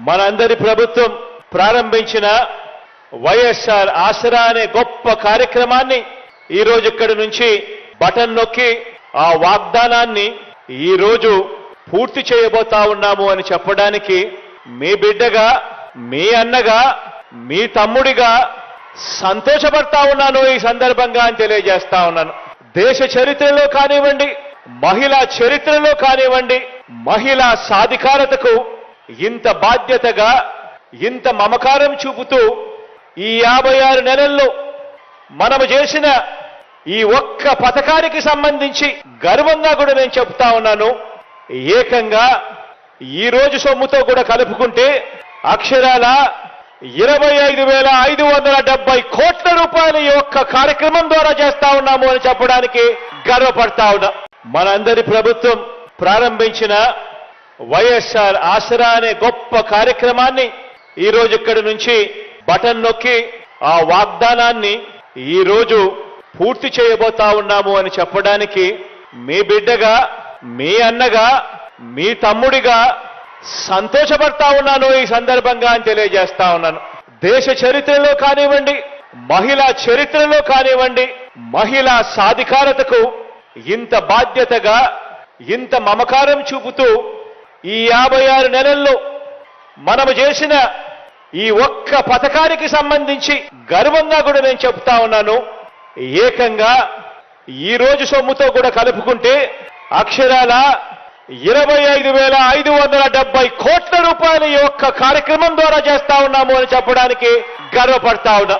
మనందరి ప్రభుత్వం ప్రారంభించిన వైఎస్ఆర్ ఆసరా అనే గొప్ప కార్యక్రమాన్ని ఈ రోజు ఇక్కడి నుంచి బటన్ నొక్కి ఆ వాగ్దానాన్ని ఈ రోజు పూర్తి చేయబోతా ఉన్నాము అని చెప్పడానికి మీ బిడ్డగా, మీ అన్నగా, మీ తమ్ముడిగా సంతోషపడతా ఉన్నాను ఈ సందర్భంగా అని తెలియజేస్తా ఉన్నాను. దేశ చరిత్రలో కానివ్వండి, మహిళా చరిత్రలో కానివ్వండి, మహిళా సాధికారతకు ఇంత బాధ్యతగా, ఇంత మమకారం చూపుతూ ఈ 56 నెలల్లో మనము చేసిన ఈ ఒక్క పథకానికి సంబంధించి గర్వంగా కూడా నేను చెప్తా ఉన్నాను. ఏకంగా ఈ రోజు సొమ్ముతో కూడా కలుపుకుంటే అక్షరాల 25,570 కోట్ల రూపాయలు ఈ ఒక్క కార్యక్రమం ద్వారా చేస్తా ఉన్నాము అని చెప్పడానికి గర్వపడతా ఉన్నా. మనందరి ప్రభుత్వం ప్రారంభించిన వైఎస్ఆర్ ఆసరా అనే గొప్ప కార్యక్రమాన్ని ఈ రోజు ఇక్కడి నుంచి బటన్ నొక్కి ఆ వాగ్దానాన్ని ఈ రోజు పూర్తి చేయబోతా ఉన్నాము అని చెప్పడానికి మీ బిడ్డగా, మీ అన్నగా, మీ తమ్ముడిగా సంతోషపడతా ఉన్నాను ఈ సందర్భంగా అని తెలియజేస్తా ఉన్నాను. దేశ చరిత్రలో కానివ్వండి, మహిళా చరిత్రలో కానివ్వండి, మహిళా సాధికారతకు ఇంత బాధ్యతగా, ఇంత మమకారం చూపుతూ ఈ 56 నెలల్లో మనము చేసిన ఈ ఒక్క పథకానికి సంబంధించి గర్వంగా కూడా నేను చెప్తా ఉన్నాను. ఏకంగా ఈ రోజు సొమ్ముతో కూడా కలుపుకుంటే అక్షరాల 25,570 కోట్ల రూపాయలు ఈ ఒక్క కార్యక్రమం ద్వారా చేస్తా ఉన్నాము అని చెప్పడానికి గర్వపడతా ఉన్నా.